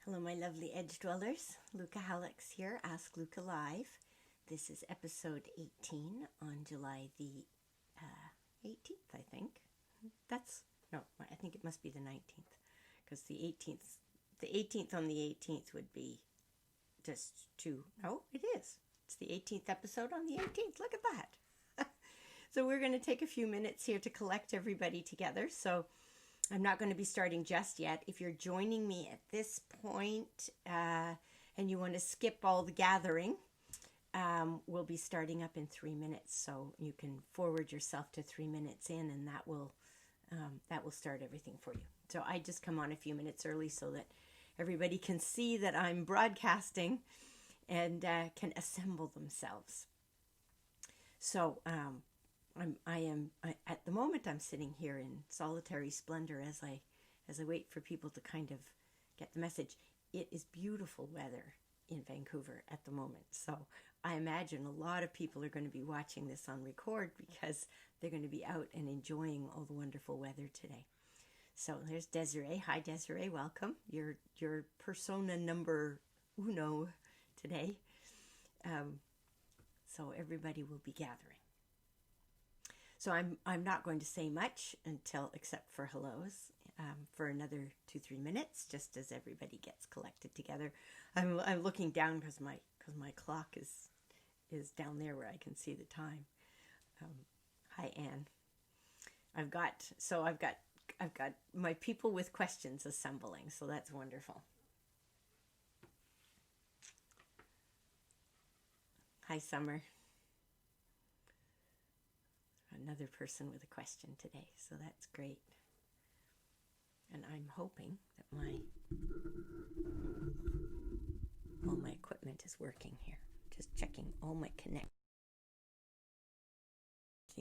Hello, my lovely edge dwellers. Lucca here, Ask Lucca Live. This is episode 18 on July the 18th, I think. I think it must be the 19th, because the 18th on the 18th would be just two. No, it is. It's the 18th episode on the 18th. Look at that. So we're going to take a few minutes here to collect everybody together. So I'm not going to be starting just yet. If you're joining me at this point and you want to skip all the gathering, we'll be starting up in 3 minutes. So you can forward yourself to 3 minutes in, and that will start everything for you. So I just come on a few minutes early so that everybody can see that I'm broadcasting and can assemble themselves. So at the moment I'm sitting here in solitary splendor as I wait for people to kind of get the message. It is beautiful weather in Vancouver at the moment, so I imagine a lot of people are going to be watching this on record because they're going to be out and enjoying all the wonderful weather today. So there's Desiree. Hi Desiree, welcome. Your persona number uno today. So everybody will be gathering. So I'm not going to say much except for hellos for another 2-3 minutes, just as everybody gets collected together. I'm looking down because my clock is down there where I can see the time. Hi Anne. I've got my people with questions assembling, so that's wonderful. Hi Summer. Another person with a question today, so that's great. And I'm hoping that all my equipment is working here. Just checking all my everything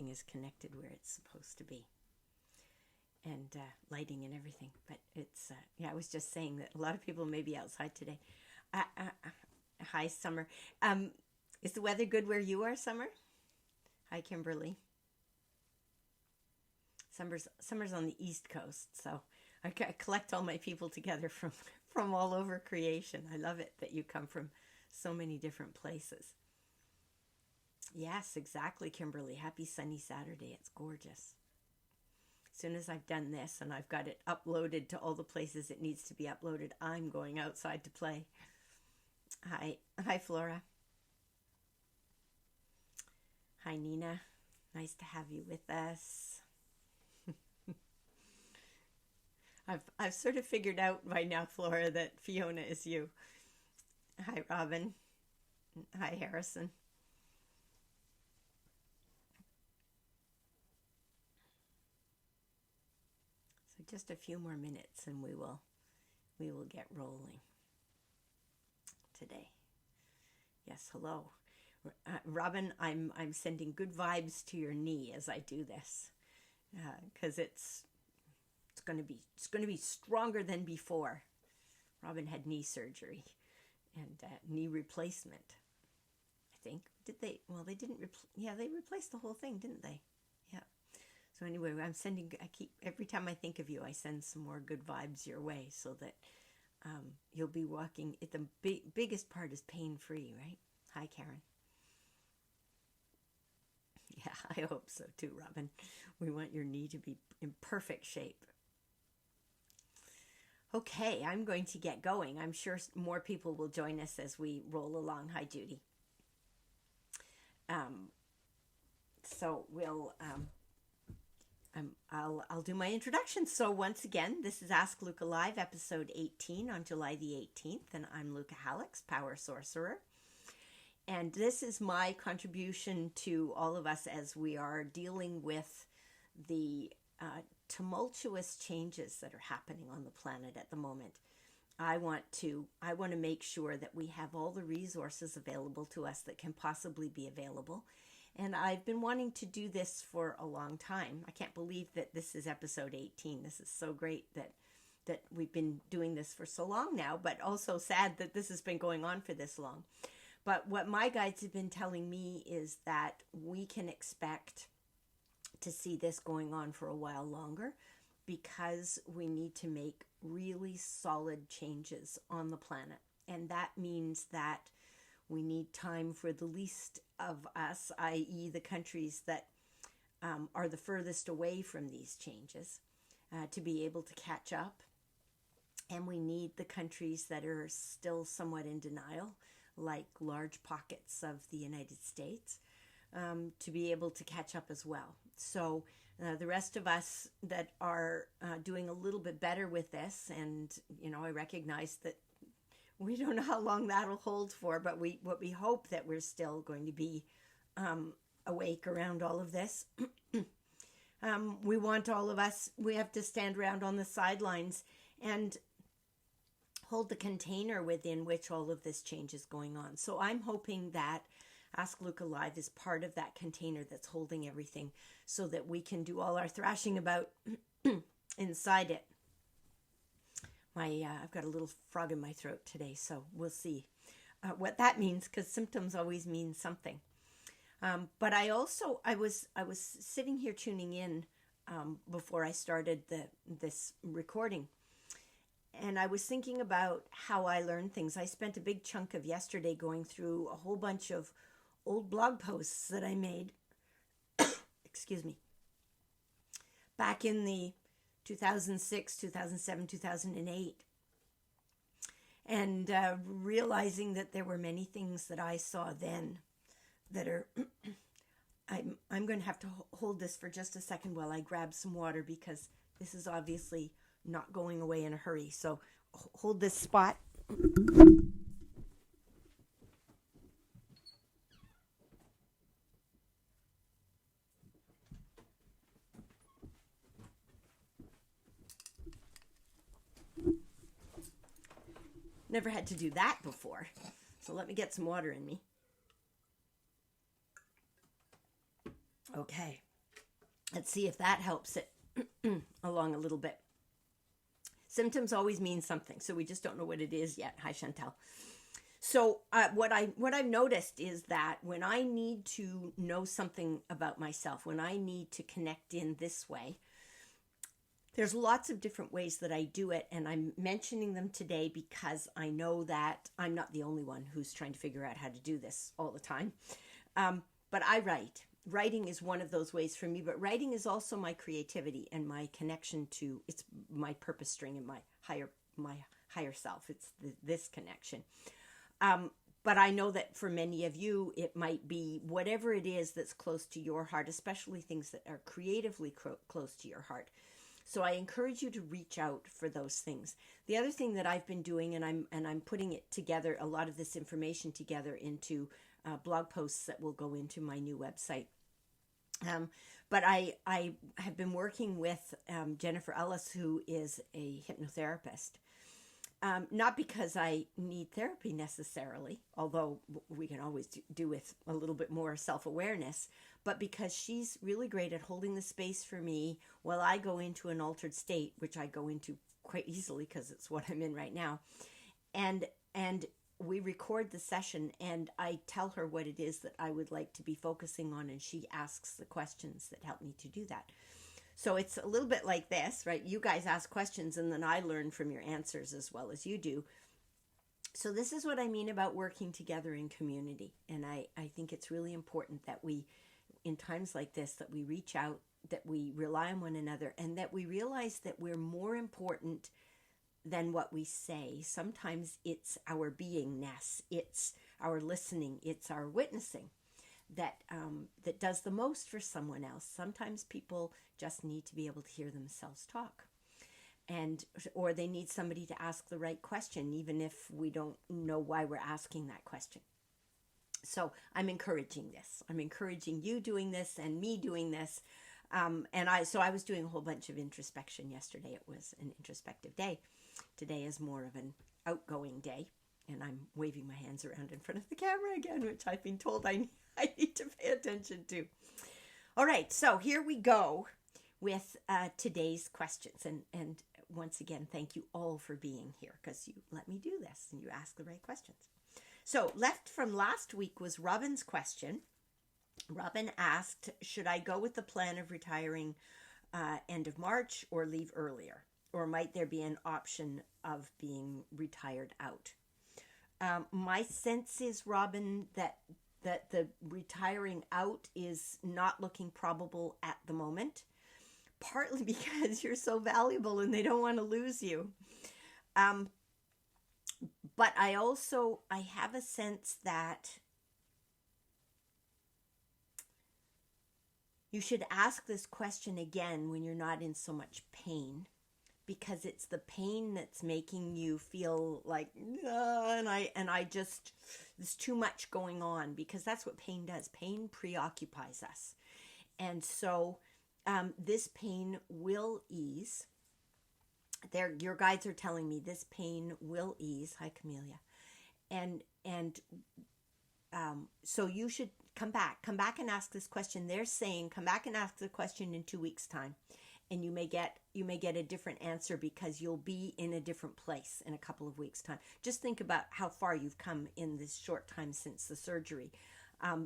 is connected where it's supposed to be, and lighting and everything. But it's I was just saying that a lot of people may be outside today. Hi Summer. Is the weather good where you are, Summer? Hi Kimberly. Summer's on the East Coast, so I collect all my people together from all over creation. I love it that you come from so many different places. Yes, exactly, Kimberly. Happy sunny Saturday. It's gorgeous. As soon as I've done this and I've got it uploaded to all the places it needs to be uploaded, I'm going outside to play. Hi, Flora. Hi, Nina. Nice to have you with us. I've sort of figured out by now, Flora, that Fiona is you. Hi, Robin. Hi, Harrison. So just a few more minutes and we will get rolling today. Yes, hello. Robin, I'm sending good vibes to your knee as I do this, because it's going to be stronger than before. Robin had knee surgery and knee replacement, I think. Did they? Well, they didn't. They replaced the whole thing, didn't they? Yeah. So anyway, every time I think of you, I send some more good vibes your way so that you'll be walking. The biggest part is pain-free, right? Hi, Karen. Yeah, I hope so too, Robin. We want your knee to be in perfect shape. Okay, I'm going to get going. I'm sure more people will join us as we roll along. Hi, Judy. So I'll do my introduction. So once again, this is Ask Lucca Live, episode 18 on July the 18th, and I'm Lucca Hallex, Power Sorcerer. And this is my contribution to all of us as we are dealing with the tumultuous changes that are happening on the planet at the moment. I want to make sure that we have all the resources available to us that can possibly be available. And I've been wanting to do this for a long time. I can't believe that this is episode 18. This is so great that we've been doing this for so long now, but also sad that this has been going on for this long. But what my guides have been telling me is that we can expect to see this going on for a while longer. because we need to make really solid changes on the planet. And that means that we need time for the least of us, i.e. the countries that are the furthest away from these changes, to be able to catch up. And we need the countries that are still somewhat in denial, like large pockets of the United States, to be able to catch up as well. So the rest of us that are doing a little bit better with this, and I recognize that we don't know how long that'll hold for, but we hope that we're still going to be awake around all of this. We want all of us, we have to stand around on the sidelines and hold the container within which all of this change is going on. So I'm hoping that Ask Lucca Live is part of that container that's holding everything, so that we can do all our thrashing about inside it. I've got a little frog in my throat today, so we'll see what that means, because symptoms always mean something. But I was sitting here tuning in before I started this recording, and I was thinking about how I learn things. I spent a big chunk of yesterday going through a whole bunch of old blog posts that I made, excuse me, back in the 2006, 2007, 2008. And realizing that there were many things that I saw then that are, I'm going to have to hold this for just a second while I grab some water, because this is obviously not going away in a hurry. So hold this spot. Never had to do that before. So let me get some water in me. Okay. Let's see if that helps it along a little bit. Symptoms always mean something, so we just don't know what it is yet. Hi, Chantal. So what I've noticed is that when I need to know something about myself, when I need to connect in this way, there's lots of different ways that I do it, and I'm mentioning them today because I know that I'm not the only one who's trying to figure out how to do this all the time. But I write. Writing is one of those ways for me, but writing is also my creativity and my connection to, it's my purpose string and my higher self. It's this connection. But I know that for many of you, it might be whatever it is that's close to your heart, especially things that are creatively close to your heart. So I encourage you to reach out for those things. The other thing that I've been doing, and I'm putting it together, a lot of this information together into blog posts that will go into my new website. But I have been working with Jennifer Ellis, who is a hypnotherapist. Not because I need therapy necessarily, although we can always do with a little bit more self-awareness, but because she's really great at holding the space for me while I go into an altered state, which I go into quite easily because it's what I'm in right now. And we record the session, and I tell her what it is that I would like to be focusing on, and she asks the questions that help me to do that. So it's a little bit like this, right? You guys ask questions, and then I learn from your answers as well as you do. So this is what I mean about working together in community. And I think it's really important that we, in times like this, that we reach out, that we rely on one another, and that we realize that we're more important than what we say. Sometimes it's our beingness, it's our listening, it's our witnessing that does the most for someone else. Sometimes people just need to be able to hear themselves talk, or they need somebody to ask the right question, even if we don't know why we're asking that question. So I'm encouraging this. I'm encouraging you doing this and me doing this. So I was doing a whole bunch of introspection yesterday. It was an introspective day. Today is more of an outgoing day, and I'm waving my hands around in front of the camera again, which I've been told I need to pay attention to. All right, so here we go with today's questions. And once again, thank you all for being here, because you let me do this and you ask the right questions. So left from last week was Robin's question. Robin asked, should I go with the plan of retiring end of March or leave earlier? Or might there be an option of being retired out? My sense is, Robin, that the retiring out is not looking probable at the moment, partly because you're so valuable and they don't want to lose you. But I have a sense that you should ask this question again when you're not in so much pain, because it's the pain that's making you feel like, and I just, there's too much going on, because that's what pain does. Pain preoccupies us. And so this pain will ease. Your guides are telling me this pain will ease. Hi, Camellia. And so you should come back and ask this question. They're saying, come back and ask the question in 2 weeks' time. And you may get a different answer, because you'll be in a different place in a couple of weeks' time. Just think about how far you've come in this short time since the surgery.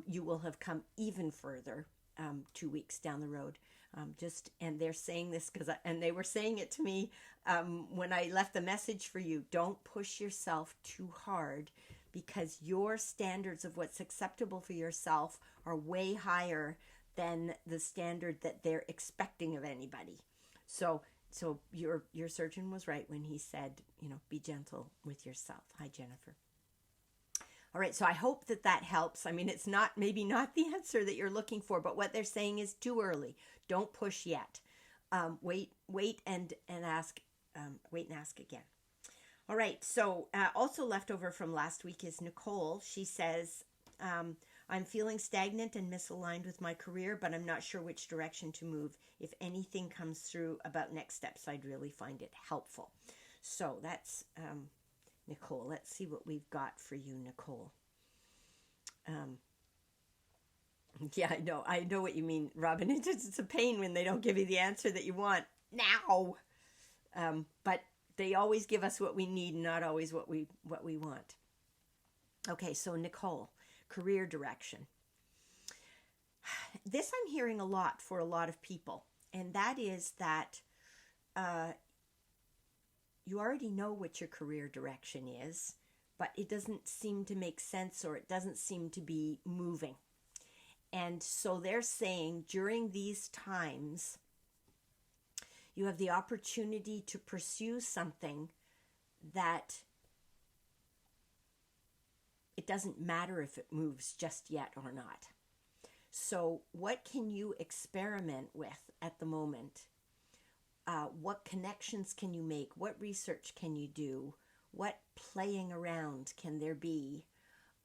You will have come even further 2 weeks down the road. And they're saying this and they were saying it to me when I left the message for you. Don't push yourself too hard, because your standards of what's acceptable for yourself are way higher than the standard that they're expecting of anybody. So your surgeon was right when he said, be gentle with yourself. Hi, Jennifer. All right, so I hope that helps. I mean, it's maybe not the answer that you're looking for, but what they're saying is too early. Don't push yet. Wait and ask. Wait and ask again. All right, so also left over from last week is Nicole. She says, I'm feeling stagnant and misaligned with my career, but I'm not sure which direction to move. If anything comes through about next steps, I'd really find it helpful. So that's Nicole. Let's see what we've got for you, Nicole. Yeah, I know what you mean, Robin. It's a pain when they don't give you the answer that you want now. But they always give us what we need, not always what we want. Okay, so Nicole, career direction. This I'm hearing a lot for a lot of people, and that is that you already know what your career direction is, but it doesn't seem to make sense, or it doesn't seem to be moving. And so they're saying during these times, you have the opportunity to pursue something that it doesn't matter if it moves just yet or not. So what can you experiment with at the moment? What connections can you make? What research can you do? What playing around can there be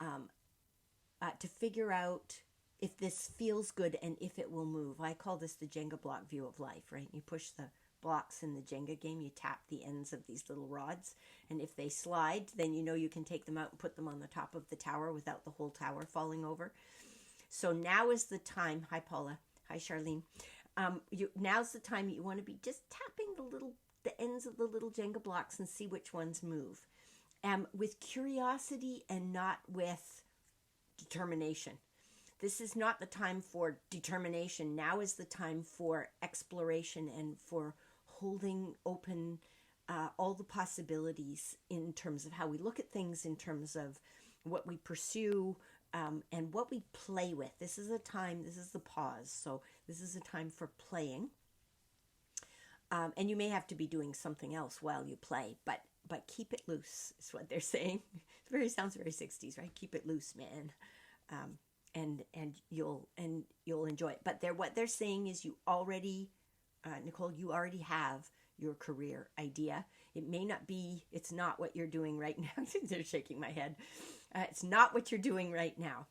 to figure out if this feels good and if it will move? I call this the Jenga block view of life, right? You push the blocks in the Jenga game, you tap the ends of these little rods, and if they slide, then you can take them out and put them on the top of the tower without the whole tower falling over. So now is the time. Hi, Paula. Hi, Charlene. Now's the time you want to be just tapping the ends of the little Jenga blocks and see which ones move, with curiosity and not with determination. This is not the time for determination. Now is the time for exploration and for holding open all the possibilities in terms of how we look at things, in terms of what we pursue, and what we play with. This is the pause. So this is a time for playing. And you may have to be doing something else while you play, but keep it loose is what they're saying. Sounds very 60s, right? Keep it loose, man. And you'll enjoy it. But what they're saying is you already, Nicole, you already have your career idea. It's not what you're doing right now. They're shaking my head. It's not what you're doing right now.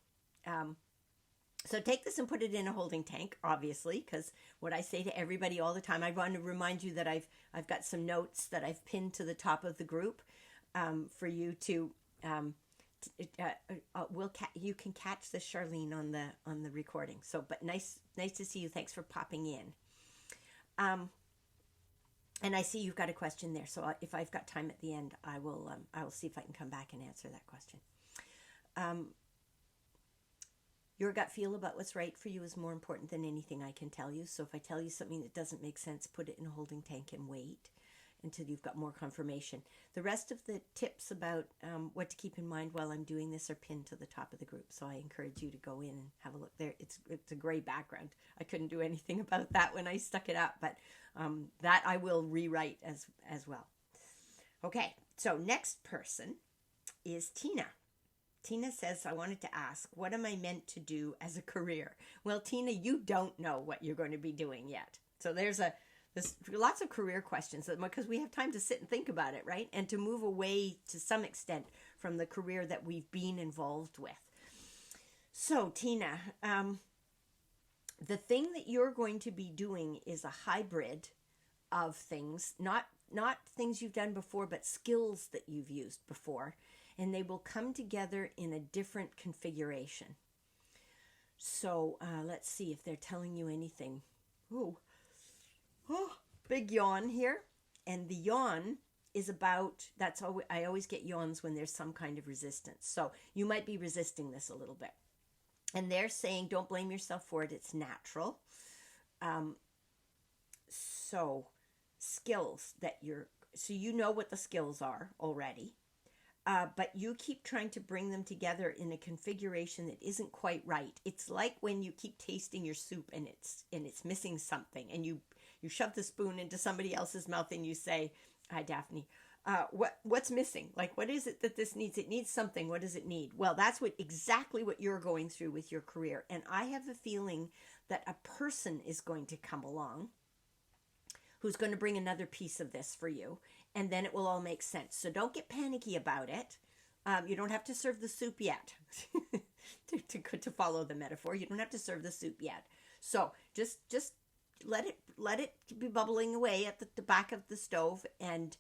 So take this and put it in a holding tank, obviously, because what I say to everybody all the time, I want to remind you that I've got some notes that I've pinned to the top of the group for you to. You can catch the Charlene on the recording. So, but nice to see you. Thanks for popping in. And I see you've got a question there. So if I've got time at the end, I will see if I can come back and answer that question. Your gut feel about what's right for you is more important than anything I can tell you. So if I tell you something that doesn't make sense, put it in a holding tank and wait until you've got more confirmation. The rest of the tips about what to keep in mind while I'm doing this are pinned to the top of the group. So I encourage you to go in and have a look there. It's a gray background. I couldn't do anything about that when I stuck it up, but that I will rewrite as well. Okay, so next person is Tina. Tina says, I wanted to ask, what am I meant to do as a career? Well, Tina, you don't know what you're going to be doing yet. So there's lots of career questions because we have time to sit and think about it, right? And to move away to some extent from the career that we've been involved with. So, Tina, the thing that you're going to be doing is a hybrid of things, not things you've done before, but skills that you've used before. And they will come together in a different configuration. So let's see if they're telling you anything. Oh, big yawn here. And the yawn is about, I always get yawns when there's some kind of resistance. So you might be resisting this a little bit. And they're saying, don't blame yourself for it. It's natural. So skills so you know what the skills are already. But you keep trying to bring them together in a configuration that isn't quite right. It's like when you keep tasting your soup and it's missing something, and you shove the spoon into somebody else's mouth and you say, "Hi, Daphne, what's missing? Like, what is it that this needs? It needs something. What does it need?" Well, that's exactly what you're going through with your career. And I have a feeling that a person is going to come along who's going to bring another piece of this for you. And then it will all make sense. So don't get panicky about it. You don't have to serve the soup yet. to follow the metaphor, you don't have to serve the soup yet. So just let it be bubbling away at the back of the stove, and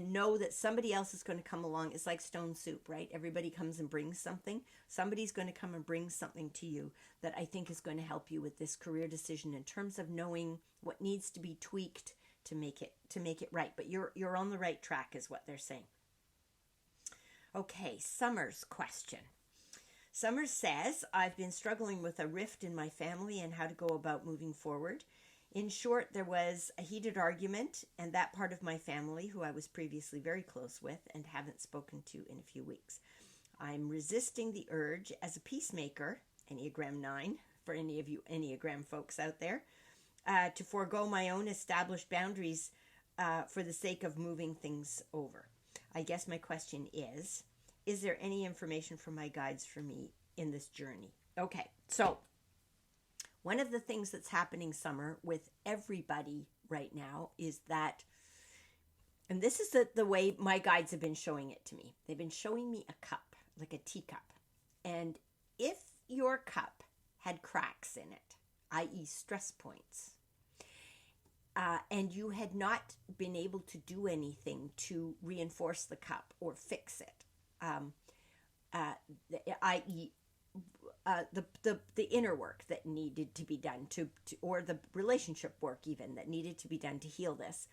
know that somebody else is going to come along. It's like stone soup, right? Everybody comes and brings something. Somebody's going to come and bring something to you that I think is going to help you with this career decision in terms of knowing what needs to be tweaked to make it right. But you're on the right track is what they're saying. Okay, Summer's question. Summer says, I've been struggling with a rift in my family and how to go about moving forward. In short, there was a heated argument, and that part of my family, who I was previously very close with and haven't spoken to in a few weeks. I'm resisting the urge as a peacemaker, Enneagram 9, for any of you Enneagram folks out there, to forego my own established boundaries for the sake of moving things over. I guess my question is there any information from my guides for me in this journey? Okay, so one of the things that's happening, Summer, with everybody right now is that, and this is the way my guides have been showing it to me. They've been showing me a cup, like a teacup. And if your cup had cracks in it, i.e. stress points, and you had not been able to do anything to reinforce the cup or fix it, i.e. The inner work that needed to be done or the relationship work even that needed to be done to heal this,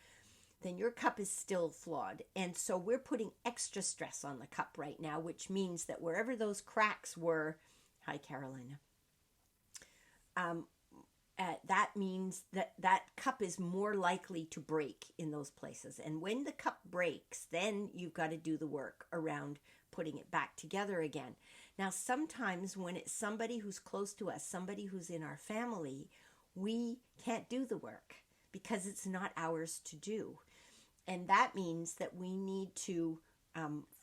then your cup is still flawed. And so we're putting extra stress on the cup right now, which means that wherever those cracks were, hi Carolina, that means that cup is more likely to break in those places. And when the cup breaks, then you've got to do the work around putting it back together again. Now, sometimes when it's somebody who's close to us, somebody who's in our family, we can't do the work because it's not ours to do. And that means that we need to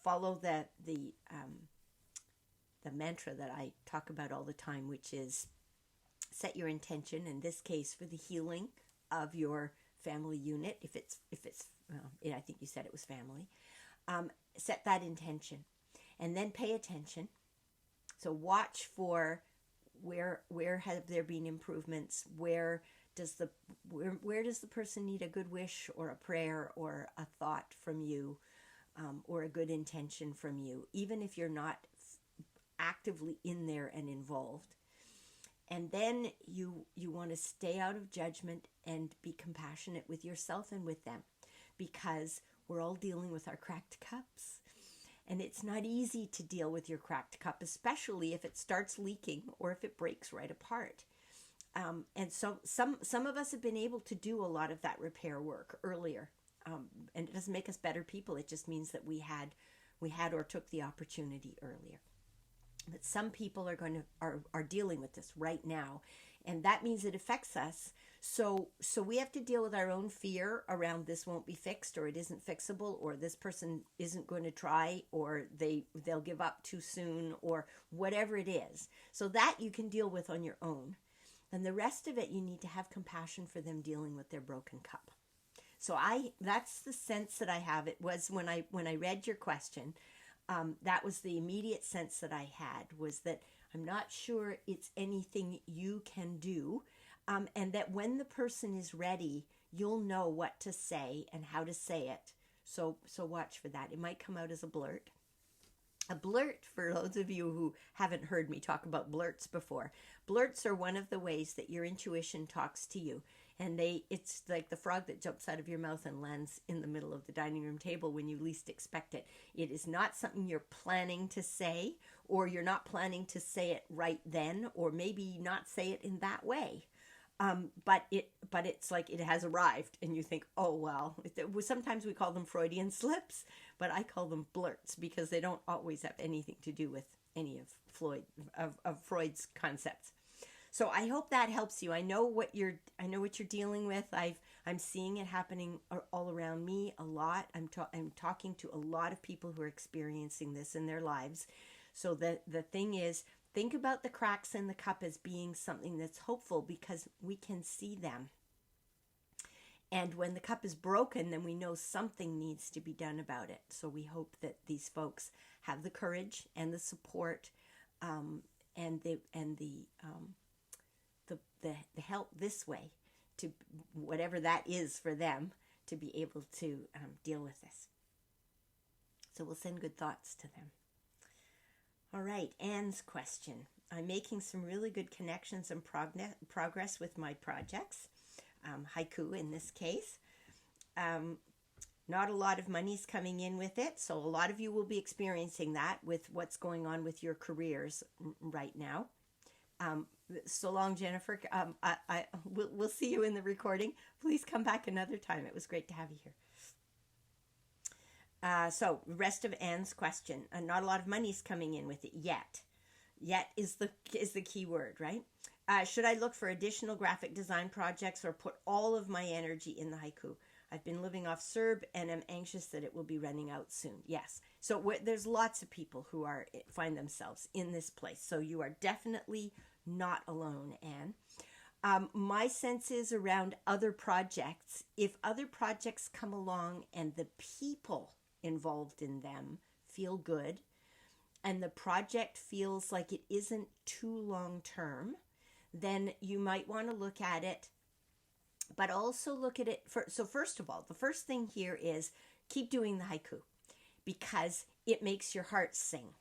follow the mantra that I talk about all the time, which is set your intention, in this case for the healing of your family unit. If it's I think you said it was family. Set that intention and then pay attention. So watch for where have there been improvements? Where does the person need a good wish or a prayer or a thought from you, or a good intention from you, even if you're not actively in there and involved. And then you want to stay out of judgment and be compassionate with yourself and with them, because we're all dealing with our cracked cups. And it's not easy to deal with your cracked cup, especially if it starts leaking or if it breaks right apart. And so some of us have been able to do a lot of that repair work earlier. And it doesn't make us better people. It just means that we had or took the opportunity earlier. But some people are dealing with this right now, and that means it affects us. So we have to deal with our own fear around this won't be fixed, or it isn't fixable, or this person isn't going to try, or they'll give up too soon, or whatever it is. So that you can deal with on your own. And the rest of it, you need to have compassion for them dealing with their broken cup. So that's the sense that I have. It was when I read your question, that was the immediate sense that I had, was that I'm not sure it's anything you can do, and that when the person is ready, you'll know what to say and how to say it. So watch for that. It might come out as a blurt. A blurt, for those of you who haven't heard me talk about blurts before, blurts are one of the ways that your intuition talks to you. And it's like the frog that jumps out of your mouth and lands in the middle of the dining room table when you least expect it. It is not something you're planning to say, or you're not planning to say it right then, or maybe not say it in that way. But it's like it has arrived, and you think, oh, well. Sometimes we call them Freudian slips, but I call them blurts because they don't always have anything to do with any of Freud's concepts. So I hope that helps you. I know what you're dealing with. I'm seeing it happening all around me a lot. I'm talking to a lot of people who are experiencing this in their lives. So the thing is, think about the cracks in the cup as being something that's hopeful because we can see them. And when the cup is broken, then we know something needs to be done about it. So we hope that these folks have the courage and the support and the help this way, to whatever that is for them, to be able to deal with this. So we'll send good thoughts to them. All right, Anne's question. I'm making some really good connections and progress with my projects, haiku in this case. Not a lot of money's coming in with it, so a lot of you will be experiencing that with what's going on with your careers right now. So long, Jennifer. We'll see you in the recording. Please come back another time. It was great to have you here. So the rest of Anne's question. Not a lot of money's coming in with it yet. Yet is the key word, right? Should I look for additional graphic design projects or put all of my energy in the haiku? I've been living off CERB and I'm anxious that it will be running out soon. Yes. So there's lots of people who find themselves in this place. So you are definitely not alone, Anne. My sense is around other projects. If other projects come along and the people involved in them feel good and the project feels like it isn't too long term, then you might want to look at it, but also look at it. So first of all, the first thing here is keep doing the haiku because it makes your heart sing.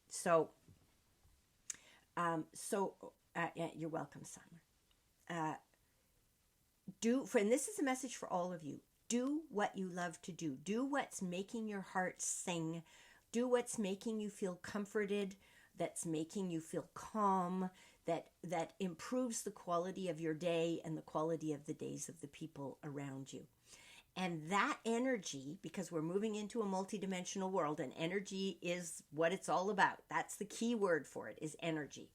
So you're welcome, Summer. And this is a message for all of you. Do what you love to do. Do what's making your heart sing. Do what's making you feel comforted, that's making you feel calm, that improves the quality of your day and the quality of the days of the people around you. And that energy, because we're moving into a multidimensional world, and energy is what it's all about. That's the key word for it, is energy.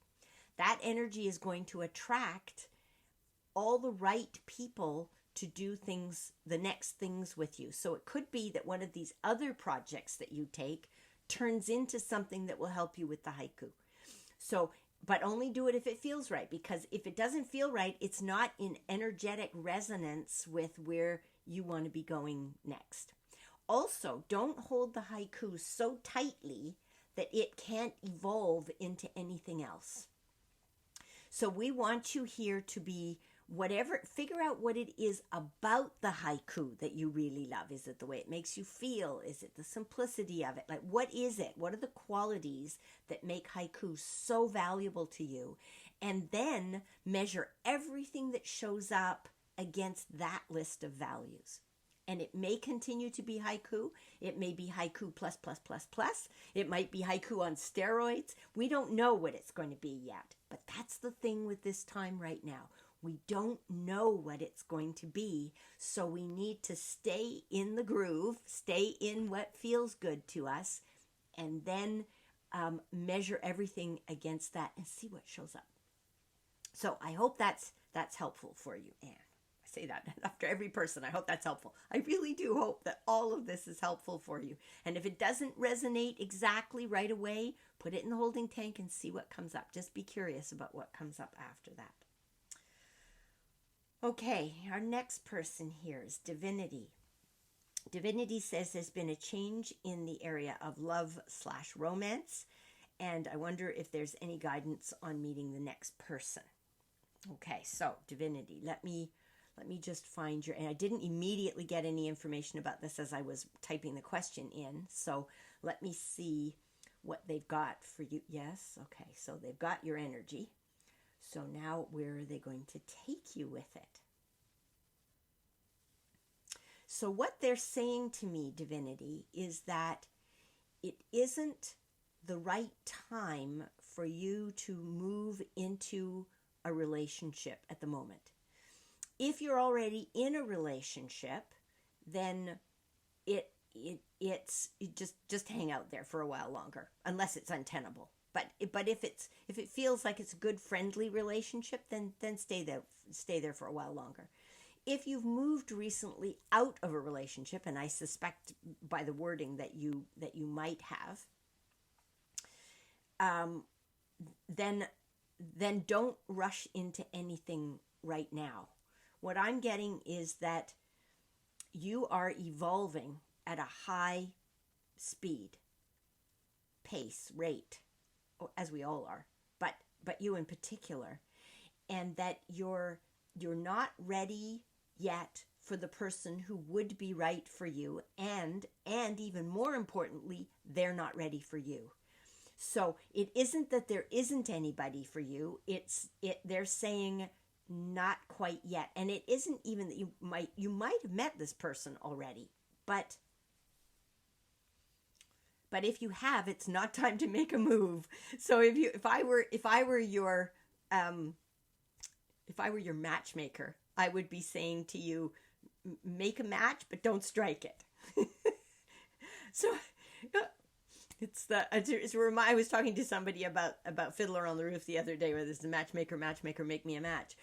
That energy is going to attract all the right people to do things, the next things with you. So it could be that one of these other projects that you take turns into something that will help you with the haiku. So, but only do it if it feels right, because if it doesn't feel right, it's not in energetic resonance with where you want to be going next. Also, don't hold the haiku so tightly that it can't evolve into anything else. So we want you here to be figure out what it is about the haiku that you really love. Is it the way it makes you feel? Is it the simplicity of it? Like, what is it? What are the qualities that make haiku so valuable to you? And then measure everything that shows up against that list of values. and it may continue to be haiku. It may be haiku plus, plus, plus, plus. It might be haiku on steroids. We don't know what it's going to be yet. But that's the thing with this time right now. We don't know what it's going to be. So we need to stay in the groove, stay in what feels good to us, and then measure everything against that and see what shows up. So I hope that's helpful for you, Anne. I say that after every person. I hope that's helpful. I really do hope that all of this is helpful for you. And if it doesn't resonate exactly right away, put it in the holding tank and see what comes up. Just be curious about what comes up after that. Okay, our next person here is Divinity. Divinity says there's been a change in the area of love/romance, and I wonder if there's any guidance on meeting the next person. Okay, so Divinity, let me just find and I didn't immediately get any information about this as I was typing the question in, so let me see what they've got for you. Yes, okay, so they've got your energy. So now where are they going to take you with it? So what they're saying to me, Divinity, is that it isn't the right time for you to move into a relationship at the moment. If you're already in a relationship, then it's just hang out there for a while longer, unless it's untenable. But if it feels like it's a good friendly relationship, then stay there for a while longer. If you've moved recently out of a relationship, and I suspect by the wording that you might have, then don't rush into anything right now. What I'm getting is that you are evolving at a high speed, pace, rate, as we all are, but you in particular, and that you're not ready yet for the person who would be right for you, and even more importantly, they're not ready for you. So it isn't that there isn't anybody for you. They're saying not quite yet, and it isn't even that you might have met this person already, but if you have, it's not time to make a move. So if I were your matchmaker, I would be saying to you, make a match, but don't strike it. So I was talking to somebody about Fiddler on the Roof the other day, where there's the matchmaker, make me a match.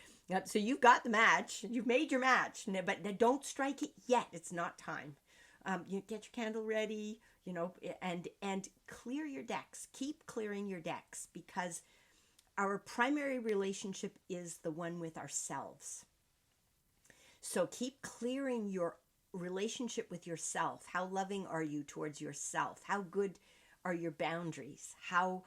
So you've got the match, you've made your match, but don't strike it yet. It's not time. You get your candle ready, and clear your decks. Keep clearing your decks, because our primary relationship is the one with ourselves. So keep clearing your relationship with yourself. How loving are you towards yourself? How good are your boundaries? How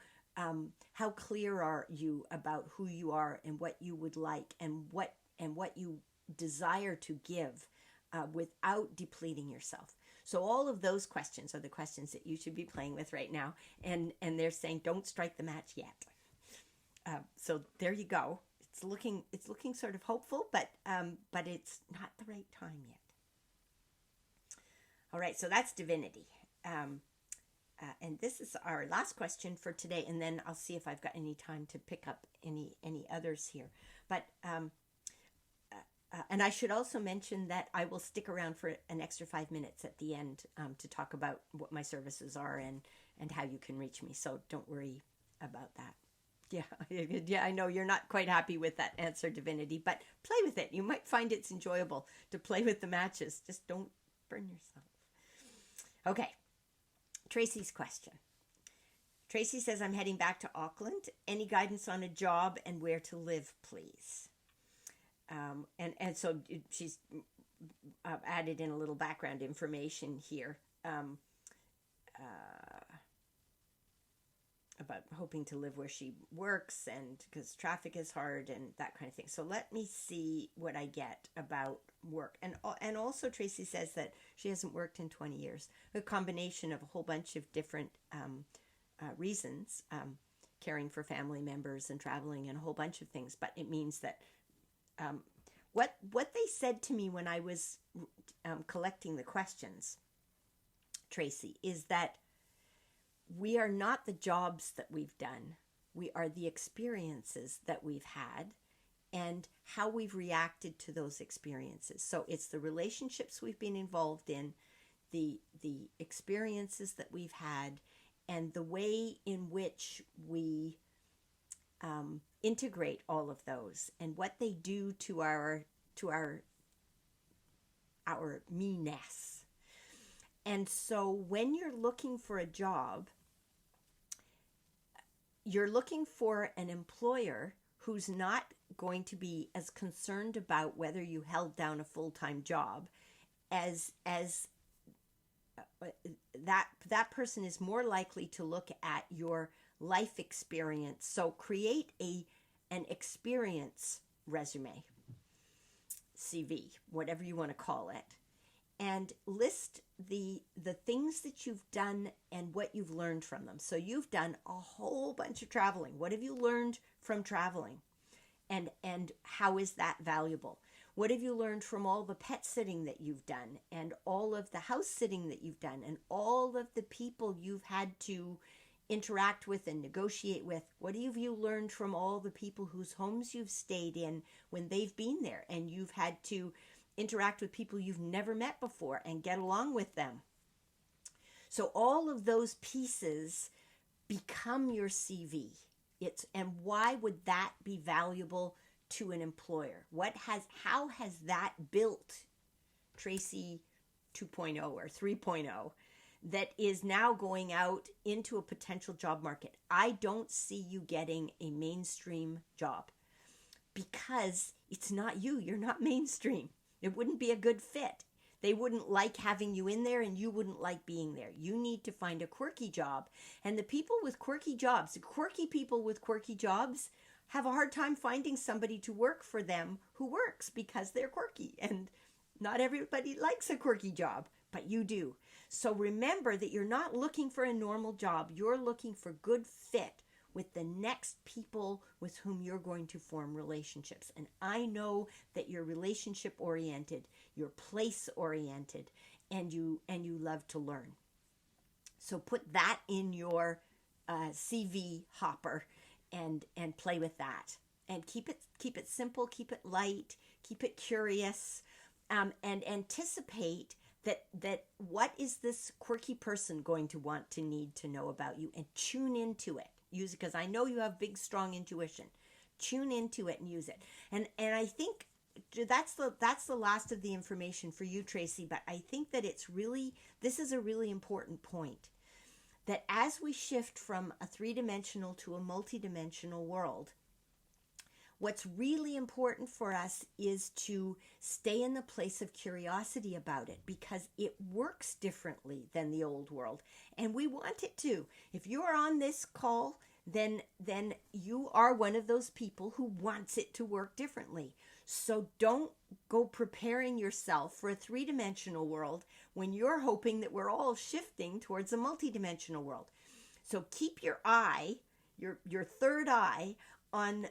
clear are you about who you are and what you would like and what you desire to give without depleting yourself? So all of those questions are the questions that you should be playing with right now. And they're saying, don't strike the match yet. So there you go. It's looking sort of hopeful, but it's not the right time yet. All right, so that's Divinity. And this is our last question for today, and then I'll see if I've got any time to pick up any others here. But and I should also mention that I will stick around for an extra 5 minutes at the end to talk about what my services are and how you can reach me. So don't worry about that. Yeah, I know you're not quite happy with that answer, Divinity, but play with it. You might find it's enjoyable to play with the matches. Just don't burn yourself. Okay, Tracy's question. Tracy says, I'm heading back to Auckland. Any guidance on a job and where to live, please? And so she's added in a little background information here. About hoping to live where she works, and because traffic is hard and that kind of thing. So let me see what I get about work. And also Tracy says that she hasn't worked in 20 years. A combination of a whole bunch of different reasons, caring for family members and traveling and a whole bunch of things. But it means that what they said to me when I was collecting the questions, Tracy, is that we are not the jobs that we've done. We are the experiences that we've had and how we've reacted to those experiences. So it's the relationships we've been involved in, the experiences that we've had, and the way in which we integrate all of those and what they do to our me-ness. And so when you're looking for a job, you're looking for an employer who's not going to be as concerned about whether you held down a full-time job as that person is more likely to look at your life experience. So create an experience resume, CV, whatever you want to call it, and list the things that you've done and what you've learned from them. So you've done a whole bunch of traveling. What have you learned from traveling? And how is that valuable? What have you learned from all the pet sitting that you've done and all of the house sitting that you've done and all of the people you've had to interact with and negotiate with? What have you learned from all the people whose homes you've stayed in when they've been there and you've had to interact with people you've never met before and get along with them? So all of those pieces become your CV. And why would that be valuable to an employer? How has that built Tracy 2.0 or 3.0 that is now going out into a potential job market? I don't see you getting a mainstream job because it's not you. You're not mainstream. It wouldn't be a good fit. They wouldn't like having you in there and you wouldn't like being there. You need to find a quirky job. And the people with quirky jobs, the quirky people with quirky jobs have a hard time finding somebody to work for them who works because they're quirky. And not everybody likes a quirky job, but you do. So remember that you're not looking for a normal job. You're looking for good fit with the next people with whom you're going to form relationships. And I know that you're relationship oriented, you're place oriented, and you love to learn. So put that in your CV hopper and play with that. And keep it simple, keep it light, keep it curious, and anticipate that what is this quirky person going to want to need to know about you, and tune into it. Use it, because I know you have big, strong intuition. Tune into it and use it. And I think that's the last of the information for you, Tracy. But I think that this is a really important point. That as we shift from a three-dimensional to a multi-dimensional world, what's really important for us is to stay in the place of curiosity about it, because it works differently than the old world, and we want it to. If you are on this call, then you are one of those people who wants it to work differently. So don't go preparing yourself for a three-dimensional world when you're hoping that we're all shifting towards a multi-dimensional world. So keep your eye, your third eye, on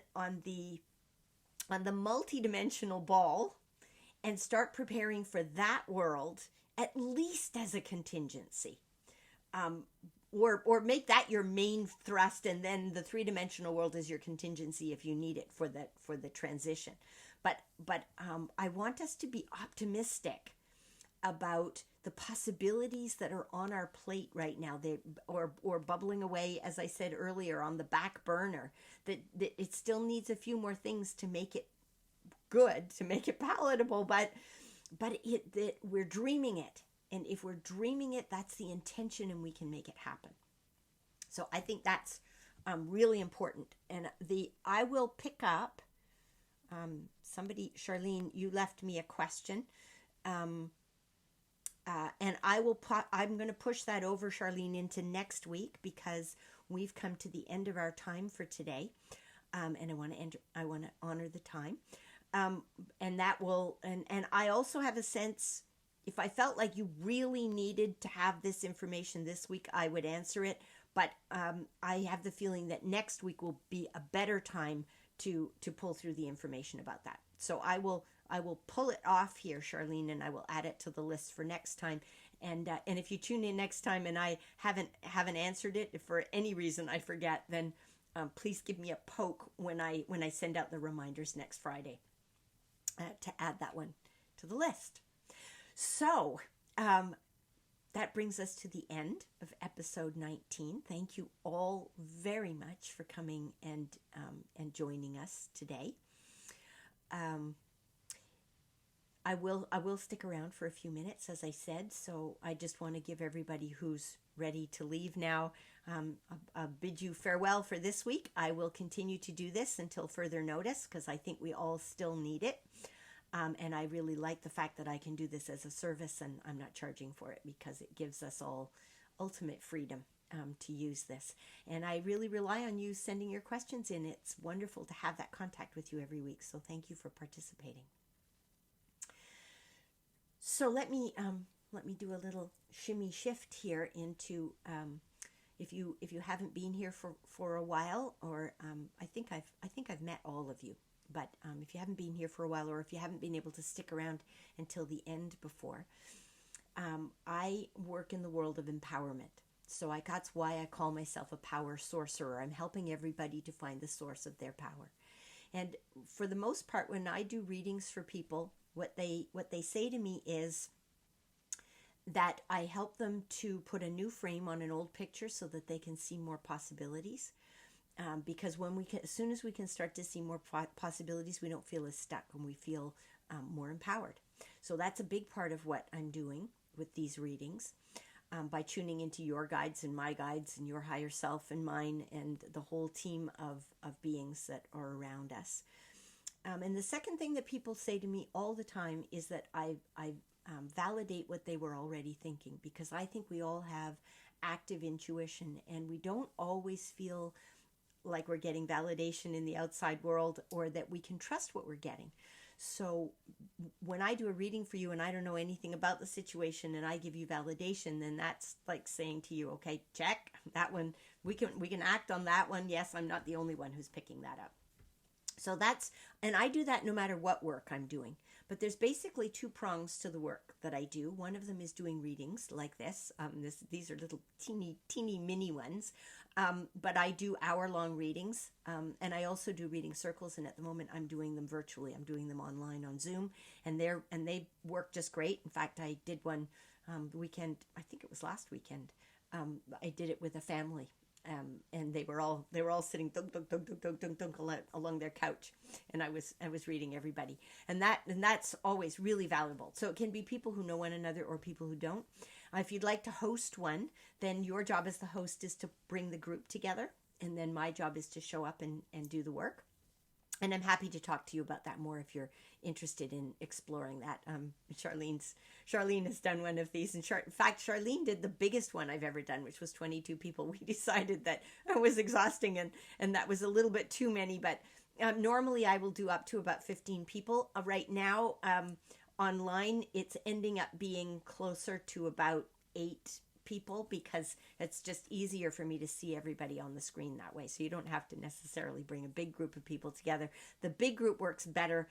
the multi-dimensional ball, and start preparing for that world at least as a contingency, or make that your main thrust, and then the three-dimensional world is your contingency if you need it for the transition. But I want us to be optimistic about the possibilities that are on our plate right now, or bubbling away, as I said earlier, on the back burner, that it still needs a few more things to make it good, to make it palatable, but that we're dreaming it. And if we're dreaming it, that's the intention, and we can make it happen. So I think that's really important. And I will pick up, Charlene, you left me a question. And I'm going to push that over, Charlene, into next week, because we've come to the end of our time for today. And I want to honor the time. And that will, and I also have a sense, if I felt like you really needed to have this information this week, I would answer it. But I have the feeling that next week will be a better time to pull through the information about that. So I will I will pull it off here, Charlene, and I will add it to the list for next time. And if you tune in next time and I haven't answered it, if for any reason I forget, then please give me a poke when I send out the reminders next Friday to add that one to the list. So that brings us to the end of episode 19. Thank you all very much for coming and joining us today. I will stick around for a few minutes, as I said. So I just want to give everybody who's ready to leave now, bid you farewell for this week. I will continue to do this until further notice because I think we all still need it. And I really like the fact that I can do this as a service and I'm not charging for it because it gives us all ultimate freedom to use this. And I really rely on you sending your questions in. It's wonderful to have that contact with you every week. So thank you for participating. So let me do a little shimmy shift here into if you haven't been here for a while, or I think I've met all of you. But if you haven't been here for a while, or if you haven't been able to stick around until the end before, I work in the world of empowerment. So that's why I call myself a power sorcerer. I'm helping everybody to find the source of their power. And for the most part, when I do readings for people, what they say to me is that I help them to put a new frame on an old picture so that they can see more possibilities. Because as soon as we can start to see more possibilities, we don't feel as stuck and we feel more empowered. So that's a big part of what I'm doing with these readings, by tuning into your guides and my guides and your higher self and mine and the whole team of beings that are around us. And the second thing that people say to me all the time is that I validate what they were already thinking, because I think we all have active intuition and we don't always feel like we're getting validation in the outside world or that we can trust what we're getting. So when I do a reading for you and I don't know anything about the situation and I give you validation, then that's like saying to you, okay, check that one. We can act on that one. Yes, I'm not the only one who's picking that up. So and I do that no matter what work I'm doing. But there's basically two prongs to the work that I do. One of them is doing readings like this. These are little teeny mini ones. But I do hour-long readings. And I also do reading circles. And at the moment, I'm doing them virtually. I'm doing them online on Zoom. And they work just great. In fact, I did one the weekend. I think it was last weekend. I did it with a family. And they were all sitting dunk, dunk, dunk, dunk, dunk, dunk, dunk, along their couch, and I was reading everybody, and that's always really valuable. So it can be people who know one another or people who don't. If you'd like to host one, then your job as the host is to bring the group together, and then my job is to show up and do the work. And I'm happy to talk to you about that more if you're interested in exploring that. Charlene has done one of these. In fact, Charlene did the biggest one I've ever done, which was 22 people. We decided that it was exhausting and that was a little bit too many. But normally I will do up to about 15 people. Right now, online, it's ending up being closer to about 8 people because it's just easier for me to see everybody on the screen that way. So you don't have to necessarily bring a big group of people together. The big group works better,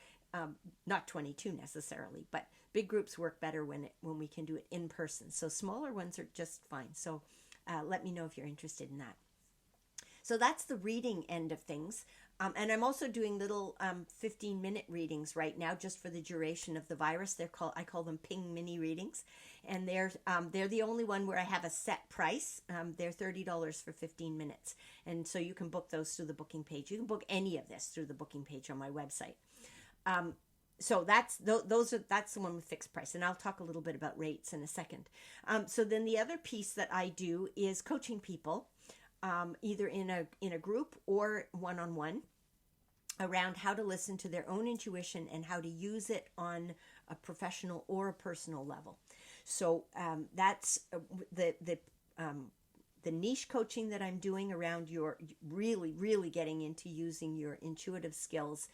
not 22 necessarily, but big groups work better when we can do it in person. So smaller ones are just fine. So let me know if you're interested in that. So that's the reading end of things. And I'm also doing little 15-minute readings right now just for the duration of the virus. I call them ping mini readings. And they're the only one where I have a set price. They're $30 for 15 minutes. And so you can book those through the booking page. You can book any of this through the booking page on my website. So that's the one with fixed price. And I'll talk a little bit about rates in a second. So then the other piece that I do is coaching people. Either in a group or one-on-one, around how to listen to their own intuition and how to use it on a professional or a personal level. So that's the niche coaching that I'm doing around your really getting into using your intuitive skills.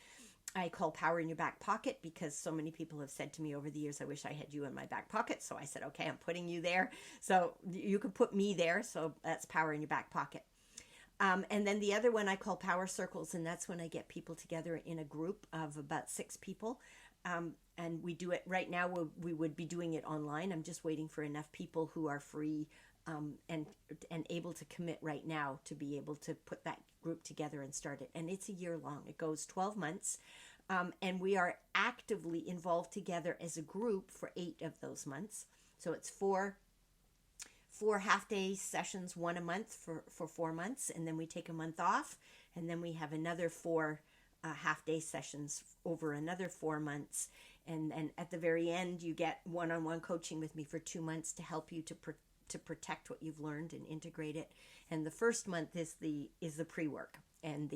I call Power in Your Back Pocket because so many people have said to me over the years, I wish I had you in my back pocket. So I said, okay, I'm putting you there. So you can put me there. So that's Power in Your Back Pocket. And then the other one I call Power Circles. And that's when I get people together in a group of about 6 people. And we do it right now. We would be doing it online. I'm just waiting for enough people who are free and able to commit right now to be able to put that group together and start it. And it's a year long. It goes 12 months. And we are actively involved together as a group for 8 of those months. So it's four half-day sessions, one a month for 4 months. And then we take a month off. And then we have another 4 half-day sessions over another 4 months. And at the very end, you get one-on-one coaching with me for 2 months to help you to protect what you've learned and integrate it. And the first month is the pre-work. And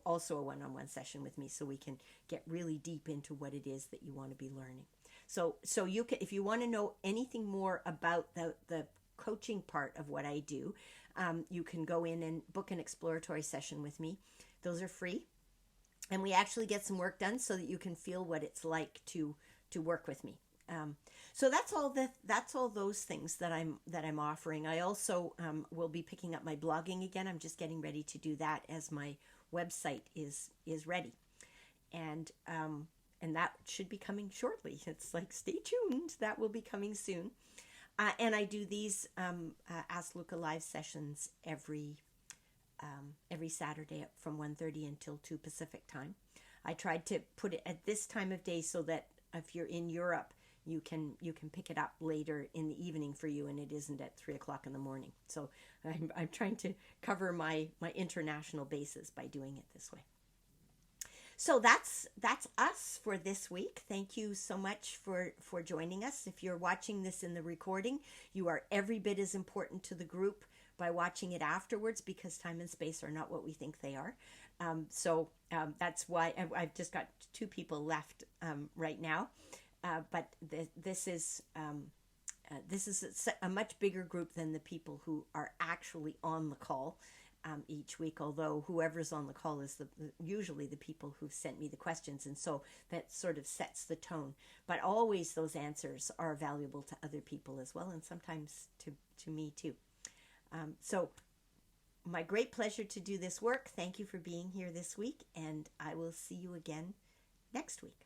also a one-on-one session with me, so we can get really deep into what it is that you want to be learning. So you can, if you want to know anything more about the coaching part of what I do, you can go in and book an exploratory session with me. Those are free, and we actually get some work done so that you can feel what it's like to work with me. So that's all those things that I'm offering. I also will be picking up my blogging again. I'm just getting ready to do that as my website is ready, and that should be coming shortly. It's like, stay tuned. That will be coming soon. And I do these Ask Lucca live sessions every Saturday from 1:30 until 2 Pacific time. I tried to put it at this time of day so that if you're in Europe, you can pick it up later in the evening for you, and it isn't at 3:00 in the morning. So I'm trying to cover my international bases by doing it this way. So that's us for this week. Thank you so much for joining us. If you're watching this in the recording, you are every bit as important to the group by watching it afterwards, because time and space are not what we think they are. So that's why I've just got 2 people left right now. But this is a much bigger group than the people who are actually on the call each week, although whoever's on the call is usually the people who've sent me the questions, and so that sort of sets the tone. But always those answers are valuable to other people as well, and sometimes to me too. So my great pleasure to do this work. Thank you for being here this week, and I will see you again next week.